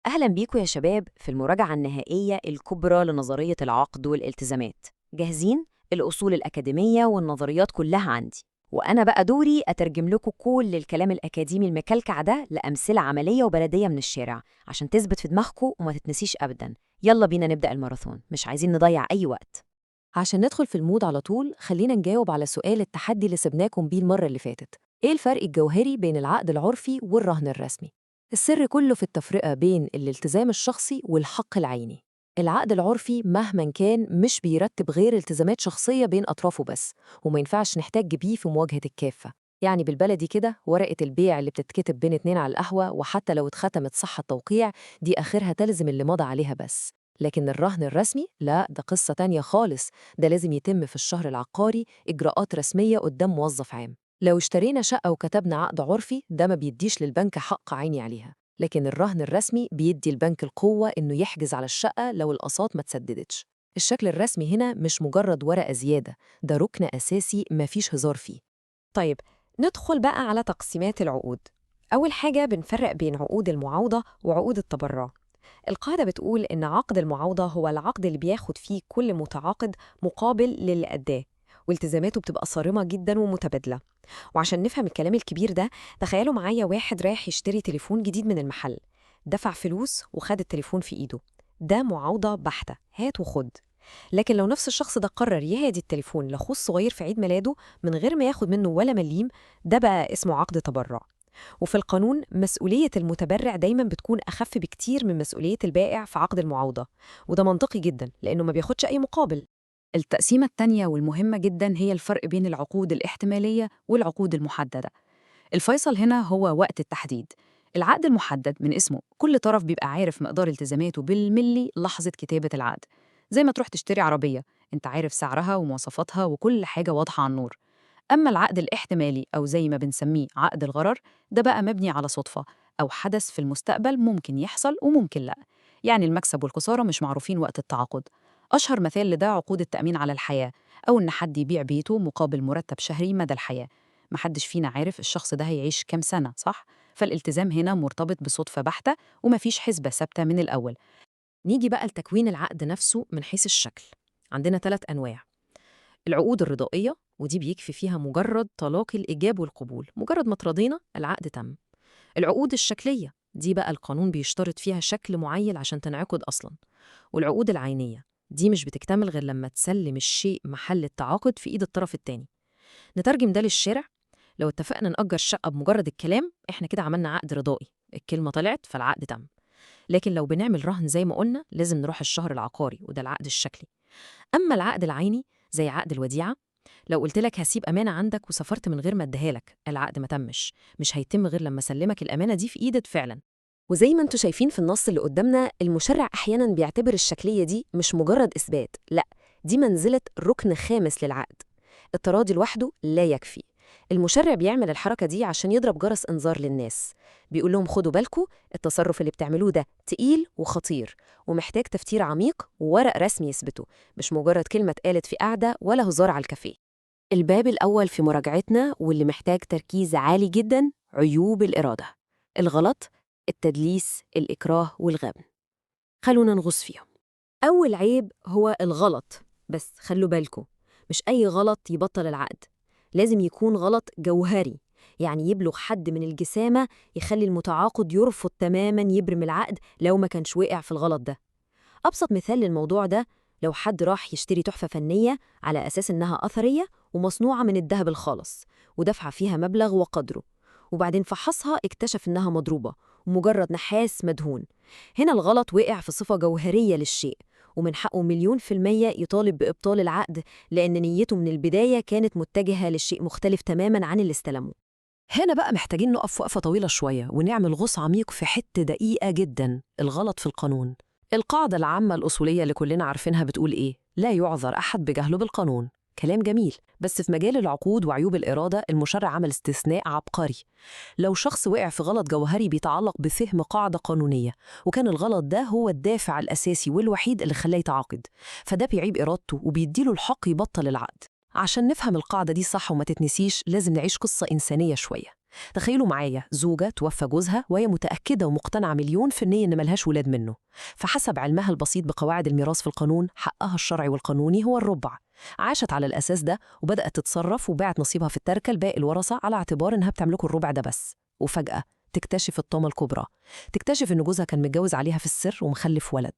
أهلا بيكم يا شباب في المراجعة النهائية الكبرى لنظرية العقد والالتزامات. جاهزين؟ الأصول الأكاديمية والنظريات كلها عندي، وأنا بقى دوري أترجم لكم كل الكلام الأكاديمي المكلكع ده لأمثلة عملية وبلدية من الشارع عشان تثبت في دماغكم وما تتنسيش أبدا. يلا بينا نبدأ الماراثون، مش عايزين نضيع أي وقت. عشان ندخل في المود على طول خلينا نجاوب على سؤال التحدي اللي سبناكم بيه المرة اللي فاتت. إيه الفرق الجوهري بين العقد العرفي والرهن الرسمي؟ السر كله في التفرقة بين الالتزام الشخصي والحق العيني. العقد العرفي مهما كان مش بيرتب غير التزامات شخصية بين أطرافه بس، وما ينفعش نحتاج بيه في مواجهة الكافة. يعني بالبلدي كده ورقة البيع اللي بتتكتب بين اتنين على القهوة وحتى لو اتختمت صح التوقيع دي آخرها تلزم اللي مضى عليها بس. لكن الرهن الرسمي لا، ده قصة تانية خالص. ده لازم يتم في الشهر العقاري إجراءات رسمية قدام موظف عام. لو اشترينا شقة وكتبنا عقد عرفي ده ما بيديش للبنك حق عيني عليها، لكن الرهن الرسمي بيدي البنك القوة إنه يحجز على الشقة لو الأقساط ما تسددتش. الشكل الرسمي هنا مش مجرد ورقة زيادة، ده ركن أساسي مفيش هزار فيه. طيب، ندخل بقى على تقسيمات العقود. أول حاجة بنفرق بين عقود المعاوضة وعقود التبرع. القاعدة بتقول إن عقد المعاوضة هو العقد اللي بياخد فيه كل متعاقد مقابل للي أداه، والتزاماته بتبقى صارمة جدا ومتبادلة. وعشان نفهم الكلام الكبير ده، تخيلوا معايا واحد رايح يشتري تليفون جديد من المحل، دفع فلوس وخد التليفون في إيده. ده معاوضة بحتة، هات وخد. لكن لو نفس الشخص ده قرر يهدي التليفون لاخوه الصغير في عيد ميلاده من غير ما ياخد منه ولا مليم، ده بقى اسمه عقد تبرع. وفي القانون مسؤولية المتبرع دايما بتكون أخف بكتير من مسؤولية البائع في عقد المعاوضة، وده منطقي جدا لأنه ما بياخدش أي مقابل. التقسيمة التانية والمهمة جدا هي الفرق بين العقود الاحتمالية والعقود المحددة. الفيصل هنا هو وقت التحديد. العقد المحدد من اسمه كل طرف بيبقى عارف مقدار التزاماته بالملي لحظة كتابة العقد. زي ما تروح تشتري عربية، انت عارف سعرها ومواصفاتها وكل حاجة واضحة على النور. أما العقد الاحتمالي أو زي ما بنسميه عقد الغرر، ده بقى مبني على صدفة أو حدث في المستقبل ممكن يحصل وممكن لأ. يعني المكسب والخسارة مش معروفين وقت التعاقد. أشهر مثال لده عقود التأمين على الحياة، أو إن حد يبيع بيته مقابل مرتب شهري مدى الحياة. محدش فينا عارف الشخص ده هيعيش كام سنة، صح؟ فالالتزام هنا مرتبط بصدفة بحتة ومفيش حسبة ثابتة من الأول. نيجي بقى لتكوين العقد نفسه من حيث الشكل. عندنا 3 أنواع: العقود الرضائية، ودي بيكفي فيها مجرد تلاقي الإيجاب والقبول، مجرد ما تراضينا العقد تم. العقود الشكلية، دي بقى القانون بيشترط فيها شكل معين عشان تنعقد أصلاً. والعقود العينية، دي مش بتكتمل غير لما تسلم الشيء محل التعاقد في إيد الطرف التاني. نترجم ده للشارع: لو اتفقنا نأجر شقة بمجرد الكلام، إحنا كده عملنا عقد رضائي، الكلمة طلعت فالعقد تم. لكن لو بنعمل رهن زي ما قلنا لازم نروح الشهر العقاري، وده العقد الشكلي. أما العقد العيني زي عقد الوديعة، لو قلت لك هسيب أمانة عندك وسافرت من غير ما اديها لك، العقد ما تمش، مش هيتم غير لما أسلمك الأمانة دي في إيدك فعلا. وزي ما انتوا شايفين في النص اللي قدامنا، المشرع أحيانا بيعتبر الشكلية دي مش مجرد إثبات، لأ، دي منزلة ركن خامس للعقد. التراضي لوحده لا يكفي. المشرع بيعمل الحركة دي عشان يضرب جرس إنذار للناس، بيقول لهم خدوا بالكم، التصرف اللي بتعملوه ده تقيل وخطير ومحتاج تفكير عميق وورق رسمي يثبته، مش مجرد كلمة اتقالت في قعدة ولا هزار على الكافيه. الباب الأول في مراجعتنا واللي محتاج تركيز عالي جدا: عيوب الإرادة. الغلط، التدليس، الإكراه والغبن. خلونا نغوص فيهم. أول عيب هو الغلط، بس خلوا بالكم، مش أي غلط يبطل العقد. لازم يكون غلط جوهري، يعني يبلغ حد من الجسامة يخلي المتعاقد يرفض تماماً يبرم العقد لو ما كانش وقع في الغلط ده. أبسط مثال للموضوع ده: لو حد راح يشتري تحفة فنية على أساس إنها أثرية ومصنوعة من الذهب الخالص ودفع فيها مبلغ وقدره، وبعدين فحصها اكتشف إنها مضروبة ومجرد نحاس مدهون. هنا الغلط وقع في صفة جوهرية للشيء، ومن حقه 1,000,000% يطالب بإبطال العقد، لأن نيته من البداية كانت متجهة للشيء مختلف تماماً عن اللي استلمه. هنا بقى محتاجين نقف وقفة طويلة شوية ونعمل غوص عميق في حتة دقيقة جدا: الغلط في القانون. القاعدة العامة الأصولية اللي كلنا عارفينها بتقول إيه؟ لا يعذر أحد بجهله بالقانون. كلام جميل، بس في مجال العقود وعيوب الإرادة المشرع عمل استثناء عبقري. لو شخص وقع في غلط جوهري بيتعلق بفهم قاعدة قانونية، وكان الغلط ده هو الدافع الأساسي والوحيد اللي خلاه يتعاقد، فده بيعيب إرادته وبيديله الحق يبطل العقد. عشان نفهم القاعدة دي صح وما تتنسيش لازم نعيش قصة إنسانية شوية. تخيلوا معايا زوجة توفى جوزها وهي متأكدة ومقتنعة 100% إن ملهاش ولاد منه، فحسب علمها البسيط بقواعد الميراث في القانون حقها الشرعي والقانوني هو الربع. عاشت على الأساس ده وبدأت تتصرف وباعت نصيبها في التركة لباقي الورثة على اعتبار إنها بتملكوا الربع ده بس. وفجأة تكتشف الطامة الكبرى، تكتشف إن جوزها كان متجوز عليها في السر ومخلف ولد.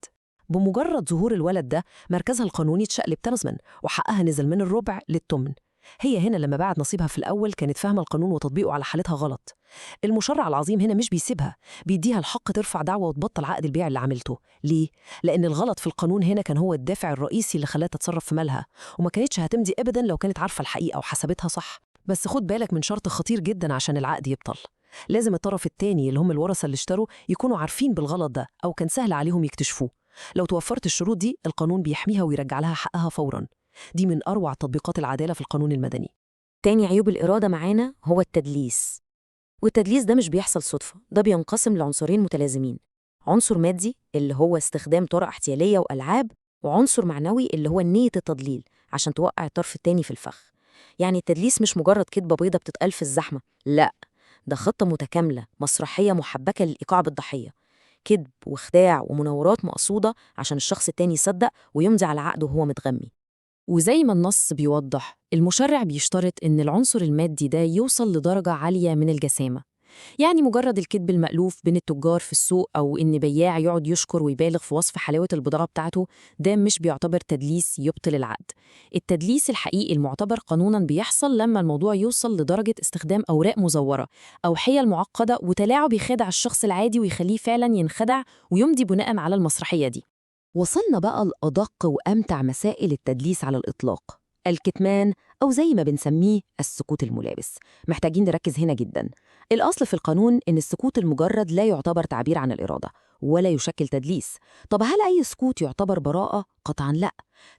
بمجرد ظهور الولد ده مركزها القانوني اتشقلب تماماً وحقها نزل من الربع للثمن. هي هنا لما باعت نصيبها في الأول كانت فاهمة القانون وتطبيقه على حالتها غلط. المشرع العظيم هنا مش بيسيبها، بيديها الحق ترفع دعوة وتبطل عقد البيع اللي عملته. ليه؟ لأن الغلط في القانون هنا كان هو الدافع الرئيسي اللي خلاها تتصرف في مالها، وما كانتش هتمضي أبداً لو كانت عارفة الحقيقة وحسبتها صح. بس خد بالك من شرط خطير جداً عشان العقد يبطل. لازم الطرف التاني اللي هم الورثة اللي اشتروا يكونوا عارفين بالغلط ده أو كان سهل عليهم يكتشفوه. لو توفرت الشروط دي القانون بيحميها ويرجع لها حقها فوراً. دي من أروع تطبيقات العدالة في القانون المدني. تاني عيوب الإرادة معانا هو التدليس. والتدليس ده مش بيحصل صدفة، ده بينقسم لعنصرين متلازمين: عنصر مادي اللي هو استخدام طرق احتيالية وألعاب، وعنصر معنوي اللي هو نية التضليل عشان توقع الطرف التاني في الفخ. يعني التدليس مش مجرد كدبة بيضة بتتقال في الزحمة، لا، ده خطة متكاملة مسرحية محبكة للإيقاع بالضحية، كذب وخداع ومناورات مقصودة عشان الشخص التاني يصدق ويمضي على عقده وهو متغمي. وزي ما النص بيوضح، المشرع بيشترط إن العنصر المادي ده يوصل لدرجة عالية من الجسامة. يعني مجرد الكذب المألوف بين التجار في السوق أو إن بياع يقعد يشكر ويبالغ في وصف حلاوة البضاعة بتاعته، ده مش بيعتبر تدليس يبطل العقد. التدليس الحقيقي المعتبر قانوناً بيحصل لما الموضوع يوصل لدرجة استخدام أوراق مزورة أو حيل معقدة وتلاعب يخدع الشخص العادي ويخليه فعلاً ينخدع ويمضي بناءً على المسرحية دي. وصلنا بقى لأدق وأمتع مسائل التدليس على الإطلاق، الكتمان، أو زي ما بنسميه السكوت الملابس. محتاجين نركز هنا جدا. الأصل في القانون إن السكوت المجرد لا يعتبر تعبير عن الإرادة ولا يشكل تدليس. طب هل أي سكوت يعتبر براءة؟ قطعاً لا.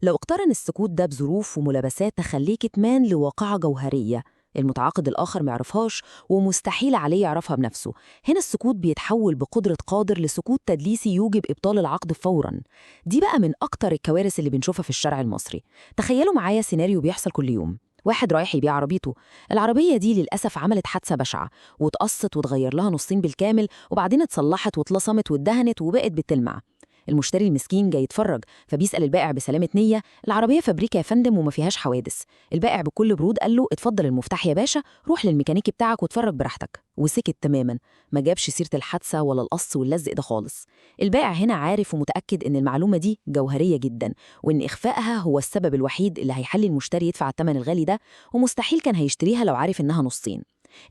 لو اقترن السكوت ده بظروف وملابسات تخليه كتمان لواقعة جوهرية المتعاقد الآخر ما يعرفهاش ومستحيل عليه يعرفها بنفسه، هنا السكوت بيتحول بقدرة قادر لسكوت تدليسي يوجب إبطال العقد فوراً. دي بقى من أكتر الكوارث اللي بنشوفها في الشارع المصري. تخيلوا معايا سيناريو بيحصل كل يوم. واحد رايح يبيع عربيته، العربية دي للأسف عملت حادثة بشعة واتقصت وتغير لها نصين بالكامل وبعدين اتصلحت واتلصمت واتدهنت وبقت بتلمع. المشتري المسكين جاي يتفرج فبيسأل البائع بسلامة نية: العربية فابريكا يا فندم وما فيهاش حوادث؟ البائع بكل برود قال له: اتفضل المفتاح يا باشا، روح للميكانيكي بتاعك واتفرج براحتك. وسكت تماما، ما جابش سيرة الحادثة ولا القص واللزق ده خالص. البائع هنا عارف ومتأكد إن المعلومة دي جوهرية جدا وإن إخفائها هو السبب الوحيد اللي هيخلي المشتري يدفع الثمن الغالي ده، ومستحيل كان هيشتريها لو عارف إنها نصين.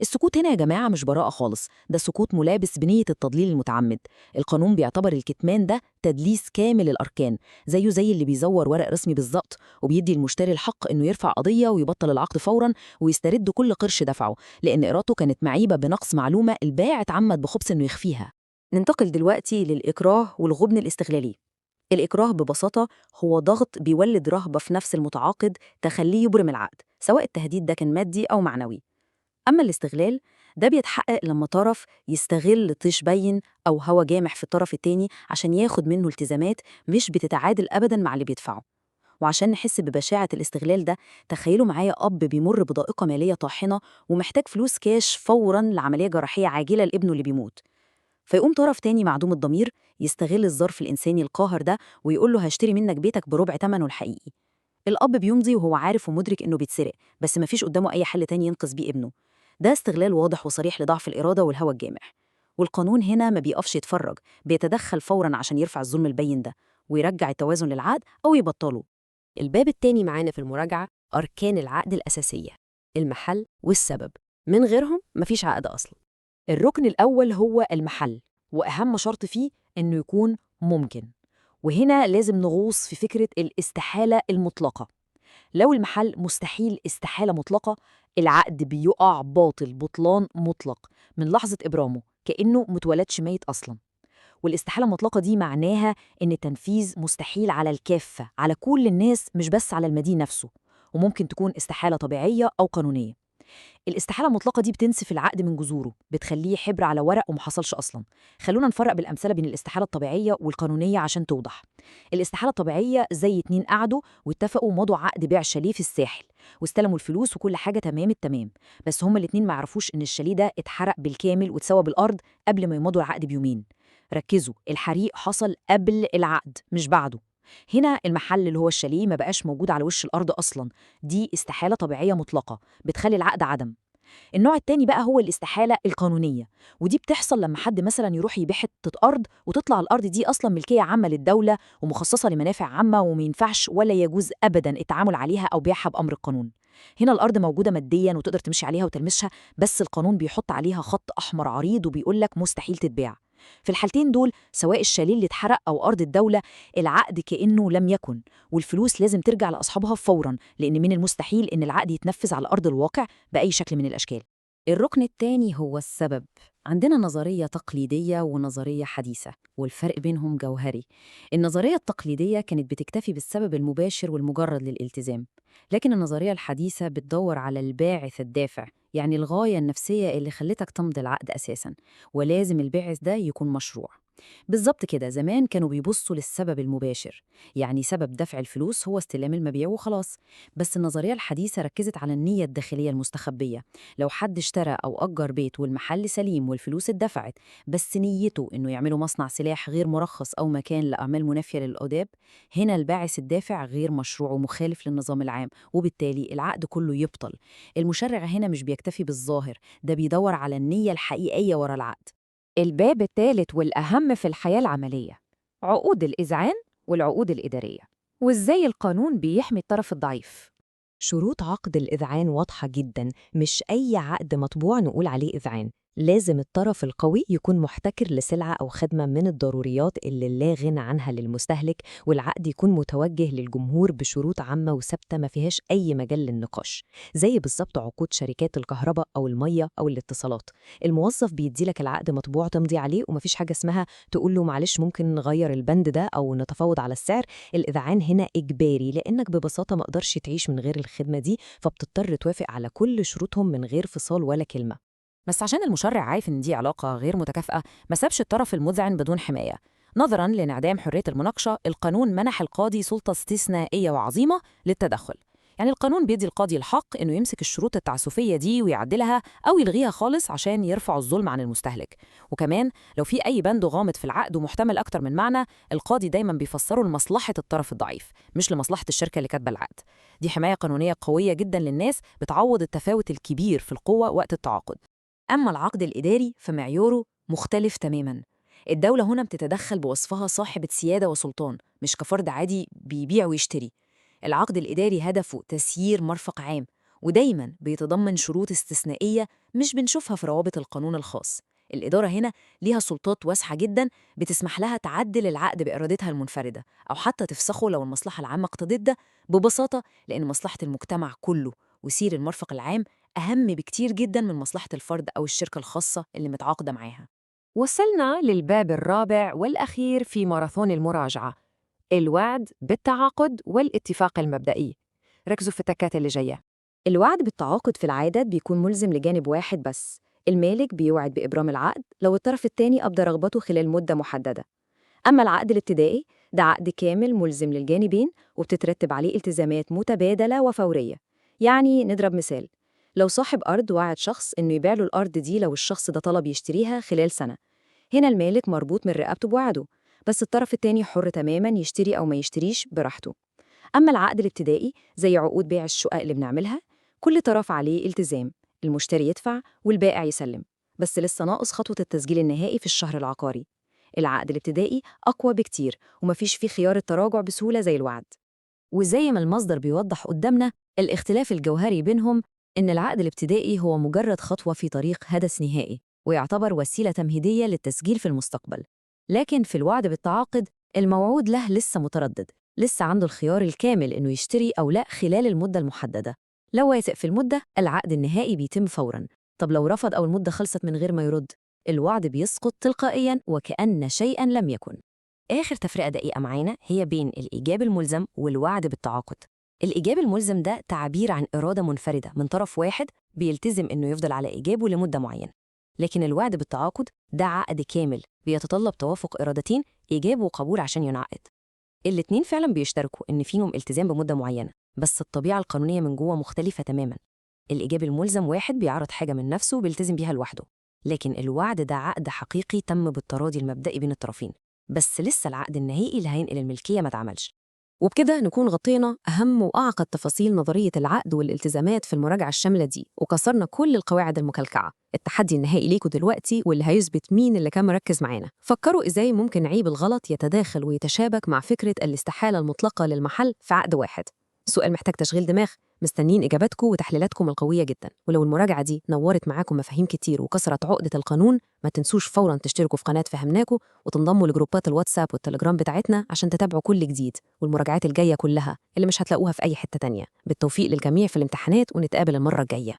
السكوت هنا يا جماعة مش براءة خالص، ده سكوت ملابس بنية التضليل المتعمد. القانون بيعتبر الكتمان ده تدليس كامل الأركان، زيه زي اللي بيزور ورق رسمي بالظبط، وبيدي المشتري الحق إنه يرفع قضية ويبطل العقد فوراً ويسترد كل قرش دفعه، لأن إرادته كانت معيبة بنقص معلومة البائع اتعمد بخبث إنه يخفيها. ننتقل دلوقتي للإكراه والغبن الاستغلالي. الإكراه ببساطة هو ضغط بيولد رهبة في نفس المتعاقد تخليه يبرم العقد، سواء التهديد ده كان مادي أو معنوي. أما الاستغلال ده بيتحقق لما طرف يستغل طيش بين أو هوى جامح في الطرف التاني عشان ياخد منه التزامات مش بتتعادل أبداً مع اللي بيدفعه. وعشان نحس ببشاعة الاستغلال ده، تخيلوا معايا أب بيمر بضائقة مالية طاحنة ومحتاج فلوس كاش فوراً لعملية جراحية عاجلة لابنه اللي بيموت، فيقوم طرف تاني معدوم الضمير يستغل الظرف الإنساني القاهر ده ويقول له: هشتري منك بيتك بربع ثمنه الحقيقي. الأب بيمضي وهو عارف ومدرك إنه بيتسرق، بس مفيش قدامه أي حل تاني ينقذ بيه ابنه. ده استغلال واضح وصريح لضعف الإرادة والهوى الجامح. والقانون هنا ما بيقفش يتفرج، بيتدخل فوراً عشان يرفع الظلم البين ده ويرجع التوازن للعقد أو يبطله. الباب التاني معانا في المراجعة أركان العقد الأساسية: المحل والسبب، من غيرهم مفيش عقد أصلا. الركن الأول هو المحل، وأهم شرط فيه إنه يكون ممكن. وهنا لازم نغوص في فكرة الاستحالة المطلقة. لو المحل مستحيل استحالة مطلقة، العقد بيقع باطل بطلان مطلق من لحظة إبرامه، كأنه متولدش ميت أصلا. والاستحالة المطلقة دي معناها إن التنفيذ مستحيل على الكافة، على كل الناس مش بس على المدين نفسه، وممكن تكون استحالة طبيعية أو قانونية. الاستحالة المطلقة دي بتنسف العقد من جذوره، بتخليه حبر على ورق ومحصلش أصلا. خلونا نفرق بالأمثلة بين الاستحالة الطبيعية والقانونية عشان توضح. الاستحالة الطبيعية زي اتنين قعدوا واتفقوا مضوا عقد بيع شاليه في الساحل، واستلموا الفلوس وكل حاجة تمام التمام، بس هما الاتنين ما يعرفوش إن الشاليه ده اتحرق بالكامل واتسوى بالأرض قبل ما يمضوا العقد بيومين. ركزوا، الحريق حصل قبل العقد مش بعده. هنا المحل اللي هو الشاليه ما بقاش موجود على وش الأرض أصلاً، دي استحالة طبيعية مطلقة بتخلي العقد عدم. النوع التاني بقى هو الاستحالة القانونية، ودي بتحصل لما حد مثلا يروح يبيع حتة أرض وتطلع الأرض دي أصلا ملكية عامة للدولة ومخصصة لمنافع عامة وما ينفعش ولا يجوز أبدا التعامل عليها أو بيعها بأمر القانون. هنا الأرض موجودة ماديا وتقدر تمشي عليها وتلمسها، بس القانون بيحط عليها خط أحمر عريض وبيقولك مستحيل تتباع. في الحالتين دول سواء الشاليه اللي اتحرق أو أرض الدولة، العقد كأنه لم يكن، والفلوس لازم ترجع لأصحابها فوراً، لأن من المستحيل إن العقد يتنفذ على أرض الواقع بأي شكل من الأشكال. الركن الثاني هو السبب. عندنا نظرية تقليدية ونظرية حديثة، والفرق بينهم جوهري. النظرية التقليدية كانت بتكتفي بالسبب المباشر والمجرد للالتزام، لكن النظرية الحديثة بتدور على الباعث الدافع، يعني الغاية النفسية اللي خلتك تمضي العقد أساساً، ولازم الباعث ده يكون مشروع. بالظبط كده، زمان كانوا بيبصوا للسبب المباشر، يعني سبب دفع الفلوس هو استلام المبيع وخلاص. بس النظرية الحديثة ركزت على النية الداخلية المستخبية. لو حد اشترى أو أجر بيت والمحل سليم والفلوس اتدفعت، بس نيته إنه يعملوا مصنع سلاح غير مرخص أو مكان لأعمال منافية للآداب، هنا الباعث الدافع غير مشروع ومخالف للنظام العام، وبالتالي العقد كله يبطل. المشرع هنا مش بيكتفي بالظاهر، ده بيدور على النية الحقيقية ورا العقد. الباب الثالث والأهم في الحياة العملية، عقود الإذعان والعقود الإدارية، وإزاي القانون بيحمي الطرف الضعيف. شروط عقد الإذعان واضحة جداً، مش أي عقد مطبوع نقول عليه إذعان. لازم الطرف القوي يكون محتكر لسلعة أو خدمة من الضروريات اللي لا غنى عنها للمستهلك، والعقد يكون متوجه للجمهور بشروط عامة وثابتة ما فيهاش أي مجال للنقاش، زي بالظبط عقود شركات الكهرباء أو المية أو الاتصالات. الموظف بيديلك العقد مطبوع تمضي عليه، ومفيش حاجة اسمها تقول له معلش ممكن نغير البند ده أو نتفاوض على السعر. الإذعان هنا إجباري، لأنك ببساطة ما قدرش تعيش من غير الخدمة دي، فبتضطر توافق على كل شروطهم من غير فصال ولا كلمة. بس عشان المشرع عارف إن دي علاقة غير متكافئة، ما سابش الطرف المذعن بدون حماية. نظراً لانعدام حرية المناقشة، القانون منح القاضي سلطة استثنائية وعظيمة للتدخل. يعني القانون بيدي القاضي الحق إنه يمسك الشروط التعسفية دي ويعدلها أو يلغيها خالص عشان يرفع الظلم عن المستهلك. وكمان لو في أي بند غامض في العقد ومحتمل أكتر من معنى، القاضي دايماً بيفسره لمصلحة الطرف الضعيف مش لمصلحة الشركة اللي كاتبة العقد. دي حماية قانونية قوية جداً للناس، بتعوض التفاوت الكبير في القوة وقت التعاقد. أما العقد الإداري فمعياره مختلف تماماً. الدولة هنا بتتدخل بوصفها صاحبة سيادة وسلطان، مش كفرد عادي بيبيع ويشتري. العقد الإداري هدفه تسيير مرفق عام، ودايماً بيتضمن شروط استثنائية مش بنشوفها في روابط القانون الخاص. الإدارة هنا ليها سلطات واسعة جداً، بتسمح لها تعدل العقد بإرادتها المنفردة أو حتى تفسخه لو المصلحة العامة اقتضت ده، ببساطة لأن مصلحة المجتمع كله وسير المرفق العام أهم بكتير جداً من مصلحة الفرد أو الشركة الخاصة اللي متعاقدة معاها. وصلنا للباب الرابع والأخير في ماراثون المراجعة، الوعد بالتعاقد والاتفاق المبدئي. ركزوا في التكات اللي جاية. الوعد بالتعاقد في العادة بيكون ملزم لجانب واحد بس. المالك بيوعد بإبرام العقد لو الطرف الثاني أبدى رغبته خلال مدة محددة. أما العقد الابتدائي ده عقد كامل ملزم للجانبين، وبتترتب عليه التزامات متبادلة وفورية. يعني نضرب مثال، لو صاحب أرض وعد شخص إنه يبيع له الأرض دي لو الشخص ده طلب يشتريها خلال سنة، هنا المالك مربوط من رقبته بوعده، بس الطرف الثاني حر تماماً يشتري أو ما يشتريش براحته. أما العقد الابتدائي زي عقود بيع الشقق اللي بنعملها، كل طرف عليه التزام، المشتري يدفع والبائع يسلم، بس لسه ناقص خطوة التسجيل النهائي في الشهر العقاري. العقد الابتدائي أقوى بكتير ومفيش فيه خيار التراجع بسهولة زي الوعد. وزي ما المصدر بيوضح قدامنا، الاختلاف الجوهري بينهم إن العقد الابتدائي هو مجرد خطوة في طريق هدف نهائي، ويعتبر وسيلة تمهيدية للتسجيل في المستقبل. لكن في الوعد بالتعاقد، الموعود له لسه متردد، لسه عنده الخيار الكامل إنه يشتري أو لا خلال المدة المحددة. لو وافق في المدة، العقد النهائي بيتم فوراً. طب لو رفض أو المدة خلصت من غير ما يرد، الوعد بيسقط تلقائياً وكأن شيئاً لم يكن. آخر تفرقة دقيقة معانا هي بين الإيجاب الملزم والوعد بالتعاقد. الإيجاب الملزم ده تعبير عن إرادة منفردة من طرف واحد بيلتزم إنه يفضل على إيجابه لمدة معينة. لكن الوعد بالتعاقد ده عقد كامل بيتطلب توافق إرادتين، إيجاب وقبول عشان ينعقد. الاتنين فعلا بيشتركوا إن فيهم التزام بمدة معينة، بس الطبيعة القانونية من جوه مختلفة تماماً. الإيجاب الملزم واحد بيعرض حاجة من نفسه وبيلتزم بيها لوحده، لكن الوعد ده عقد حقيقي تم بالتراضي المبدئي بين الطرفين، بس لسه العقد النهائي اللي هينقل الملكية ما اتعملش. وبكده نكون غطينا أهم وأعقد تفاصيل نظرية العقد والالتزامات في المراجعة الشاملة دي، وكسرنا كل القواعد المكلكعة. التحدي النهائي ليكوا دلوقتي واللي هيثبت مين اللي كان مركز معانا. فكروا إزاي ممكن عيب الغلط يتداخل ويتشابك مع فكرة الاستحالة المطلقة للمحل في عقد واحد. سؤال محتاج تشغيل دماغ، مستنين إجاباتكم وتحليلاتكم القوية جدا. ولو المراجعة دي نورت معاكم مفاهيم كتير وكسرت عقدة القانون، ما تنسوش فوراً تشتركوا في قناة فهمناكو وتنضموا لجروبات الواتساب والتليجرام بتاعتنا عشان تتابعوا كل جديد والمراجعات الجاية كلها اللي مش هتلاقوها في أي حتة تانية. بالتوفيق للجميع في الامتحانات، ونتقابل المرة الجاية.